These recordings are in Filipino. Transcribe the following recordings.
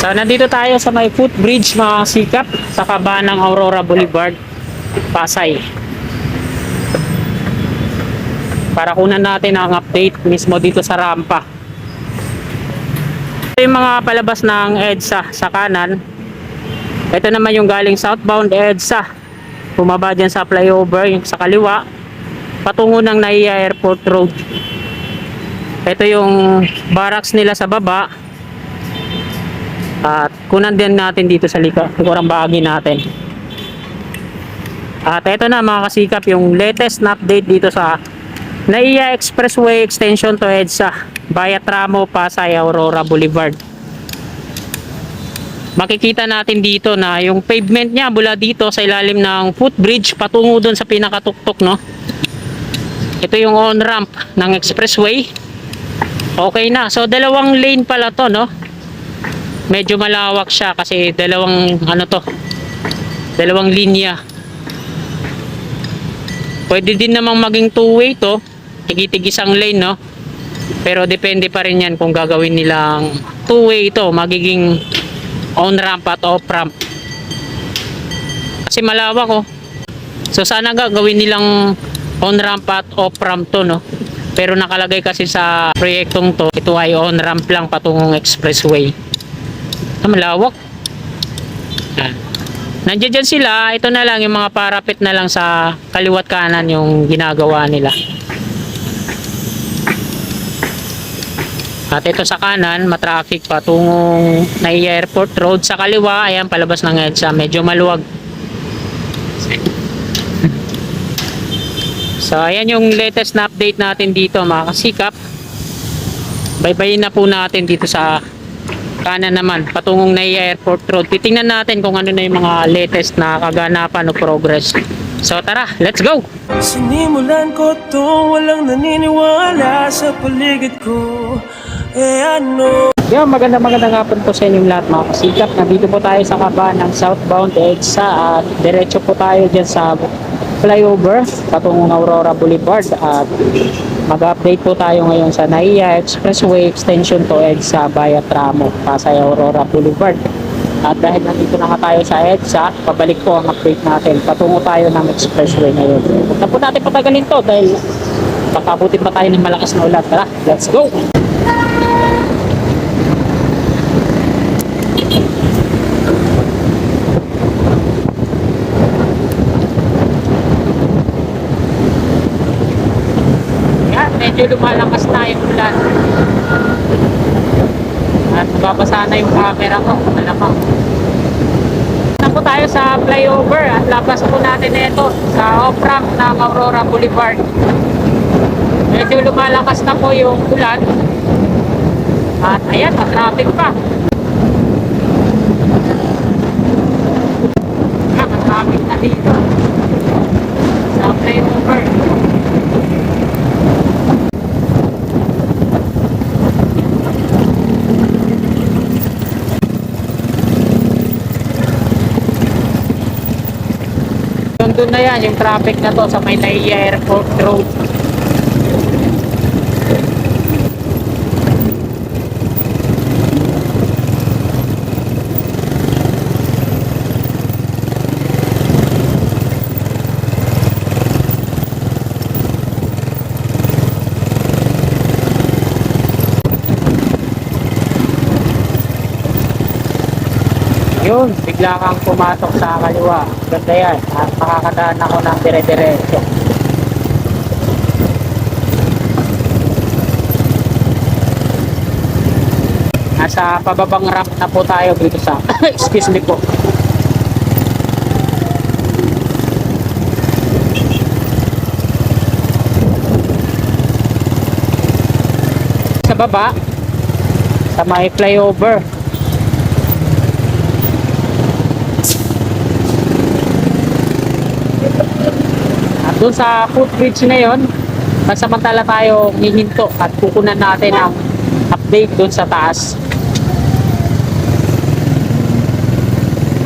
So, nandito tayo sa may footbridge mga sikap sa kaba ng Aurora Boulevard, Pasay. Para kunan natin ang update mismo dito sa rampa. Ito yung mga palabas ng EDSA sa kanan. Ito naman yung galing southbound EDSA. Bumaba dyan sa flyover, yung sa kaliwa, patungo ng NAIA Airport Road. Ito yung barracks nila sa baba. At kunan din natin dito sa likurang bahagi natin. At ito na mga kasikap yung latest na update dito sa NAIA Expressway Extension to EDSA via Tramo, Pasay, Aurora Boulevard. Makikita natin dito na yung pavement niya mula dito sa ilalim ng footbridge patungo dun sa pinakatuktok, no? Ito yung on-ramp ng expressway. Okay na. So dalawang lane pala to, no? Medyo malawak siya kasi dalawang linya. Pwede din namang maging two-way to, tigit-tig isang lane, no? Pero depende pa rin yan kung gagawin nilang two-way ito, magiging on-ramp at off-ramp. Kasi malawak, oh. So sana gagawin nilang on-ramp at off-ramp to, no? Pero nakalagay kasi sa proyektong to, ito ay on-ramp lang patungong expressway. Malawak. Nandiyan dyan sila. Ito na lang yung mga parapet na lang sa kaliwat kanan yung ginagawa nila. At ito sa kanan, matraffic patungong NAIA Airport Road. Sa kaliwa, ayan, palabas ng EDSA. Medyo maluwag. So, ayan yung latest na update natin dito mga kasikap. Baybayin na po natin dito sa kanan naman, patungong NAIA Airport Road. Titingnan natin kung ano na yung mga latest na kaganapan o progress. So tara, let's go! Sinimulan ko to, walang naniniwala sa paligid ko. Magandang hapon po sa inyong lahat mga kasikap. Nandito po tayo sa kaba ng southbound EDSA at diretso po tayo dyan sa flyover patungong Aurora Boulevard at mag-update po tayo ngayon sa NAIA Expressway Extension to EDSA via Tramo, Pasay, Aurora Boulevard. At dahil nandito na tayo sa EDSA, pabalik po ang update natin. Patungo tayo ng expressway ngayon. Huwag na po natin patagalin to dahil pakabutin pa tayo ng malakas na ulan. Tara, let's go! Medyo lumalakas na yung ulan at nababasa na yung camera ko. Malamang na po tayo sa flyover at labas po natin ito sa off-ramp ng Aurora Boulevard. Medyo lumalakas na po yung ulan at ayan, traffic pa. Traffic na dito sa flyover. Doon na yan, yung traffic na to sa may NAIA Airport Road. Yun, bigla kang pumatok sa kaliwa. Ganda yan. At makakadaan ako ng dire-diretso. Nasa pababang ramp na po tayo dito sa excuse me po. Sa baba, sa may flyover. Doon sa footbridge na yon, pansamantala tayo hihinto at kukunan natin ang update doon sa taas.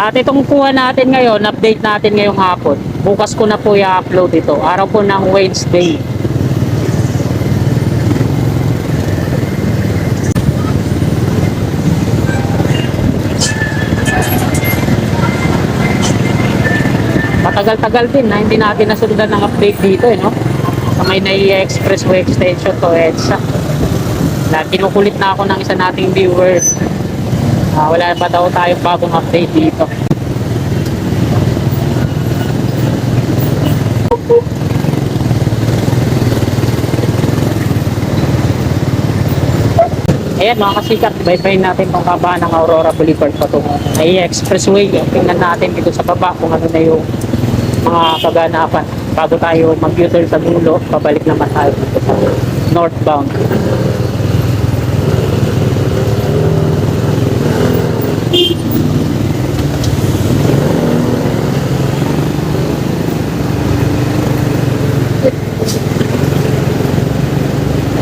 At itong kuha natin ngayon, update natin ngayong hapon. Bukas ko na po i-upload ito. Araw po ng Wednesday. matagal-tagal din na hindi natin nasundan ng update dito no. Sa may NAIA Expressway Extension to EDSA. Na kinukulit na ako ng isa nating viewer. Wala pa daw tayong bagong update dito. Ayan mga kasikat, bye-bye natin kung kabahan ng Aurora Boulevard patungo NAIA Expressway. Tingnan natin dito sa baba kung ano na yung mga kaganapan bago tayo mag-U-turn sa dulo. Pabalik naman tayo dito sa northbound.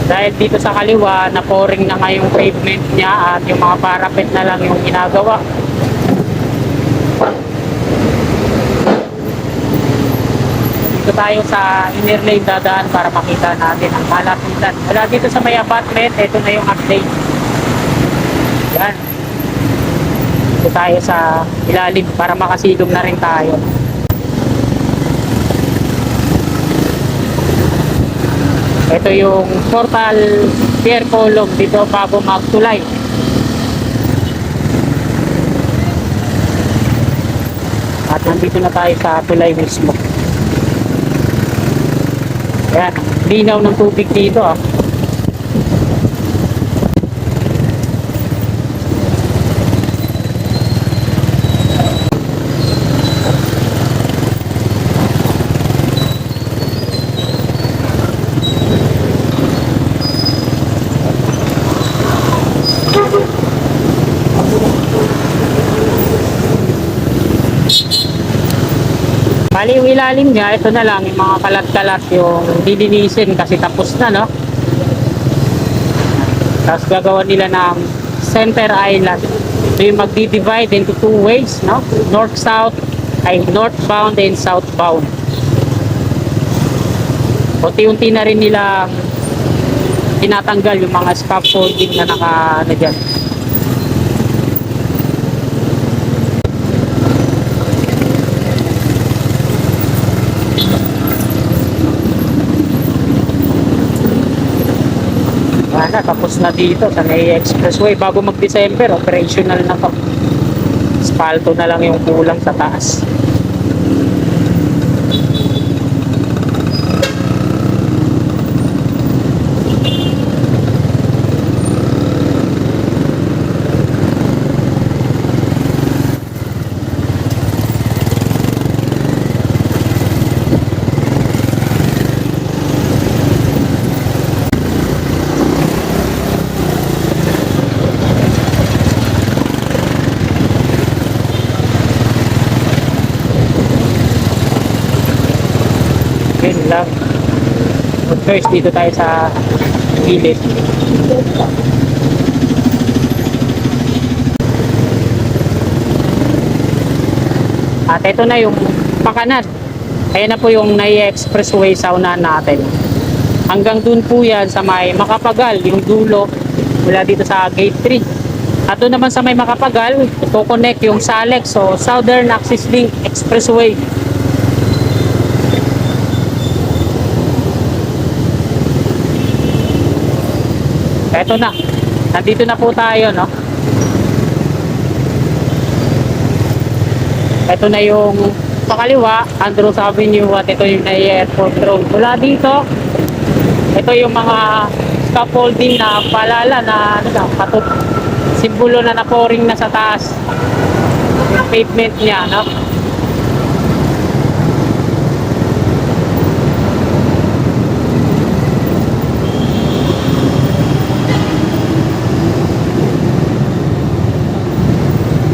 Dahil dito sa kaliwa, na-pouring na nga yung pavement niya at yung mga parapet na lang yung ginagawa. Dito tayo sa inner lane dadaan para makita natin ang malapitan. Wala dito sa may apartment, ito na yung update. Yan. Dito tayo sa ilalim para makasilong na rin tayo. Ito yung portal pier column dito bago magtulay. At nandito na tayo sa tulay mismo. Ayan, linaw ng tubig dito ah. Bali yung ilalim niya, ito na lang yung mga kalat-kalat yung dilinisin kasi tapos na no. Tapos gagawa nila ng center island. So yung magdi-divide into two ways no, north-south ay northbound and southbound. Unti-unti na rin nila tinatanggal yung mga scaffolding na naka ano dyan. Tapos na dito sa NAIA Expressway bago mag-December, operational na to. Asfalto na lang yung kulang sa taas. Lang. But first, dito tayo sa gilid. At ito na yung pakanan. Ayan na po yung NAIA Expressway sa unahan natin. Hanggang dun po yan sa may Makapagal, yung dulo mula dito sa Gate 3. At doon naman sa may Makapagal, ito-connect yung SALEX o Southern Axis Link Expressway. Eto na. Nandito na po tayo, no? Ito na yung sa kaliwa, Andrews Avenue at ito yung NAIA Airport Road. Mula dito, ito yung mga scaffolding na paalala na ano na, simbolo na na-pouring na sa taas. Yung pavement niya, no?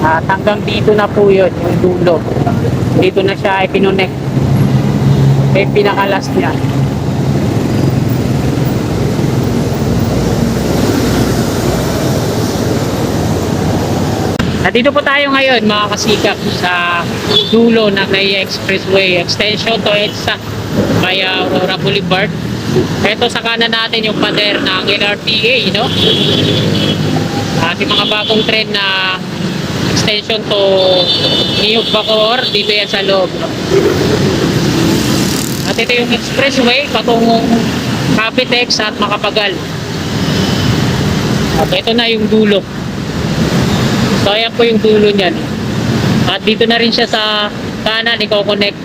At hanggang dito na po yun, yung dulo. Dito na siya ipinonect. Yung pinakalas niya. Nandito po tayo ngayon mga kasikap sa dulo ng NAIA Expressway Extension to EDSA via Aurora Boulevard. Ito sa kanan natin yung pader ng LRTA, no? At yung mga bagong trend na extension to Niyog Bacoor. Dito yan sa loob. No? At ito yung expressway patungong Capitex at Macapagal. At ito na yung dulo. So ayan po yung dulo niyan. At dito na rin siya sa kanan, i-connect.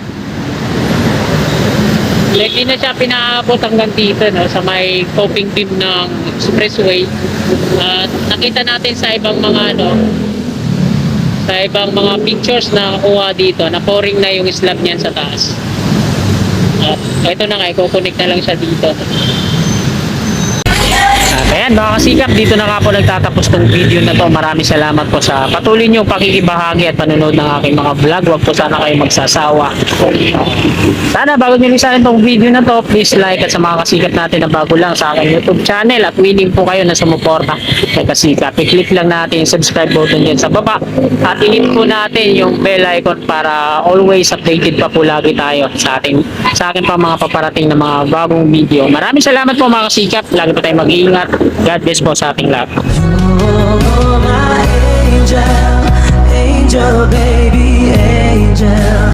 Hindi na siya pinaabot hanggang dito, no, sa may coping beam ng expressway. At nakita natin sa ibang mga sa ibang mga pictures na nakuha dito, na pouring na yung slab niyan sa taas. At ito na nga, i-connect na lang siya dito. At ayan mga kasikap, dito na nga po nagtatapos tong video na to. Maraming salamat po sa patuloy nyo pakikibahagi at panonood ng aking mga vlog. Huwag po sana kayo magsasawa. Sana bago nyo lisanin tong video na to, please like, at sa mga kasikap natin na bago lang sa aking YouTube channel at willing po kayo na sumuporta kay kasikap, i-click lang natin yung subscribe button dyan sa baba at i-hit po natin yung bell icon para always updated pa po lagi tayo sa akin pa mga paparating na mga bagong video. Maraming salamat po mga kasikap. Lagi po tayo mag-iingat. God bless po sa ating lahat. Oh, my angel, angel, baby, angel.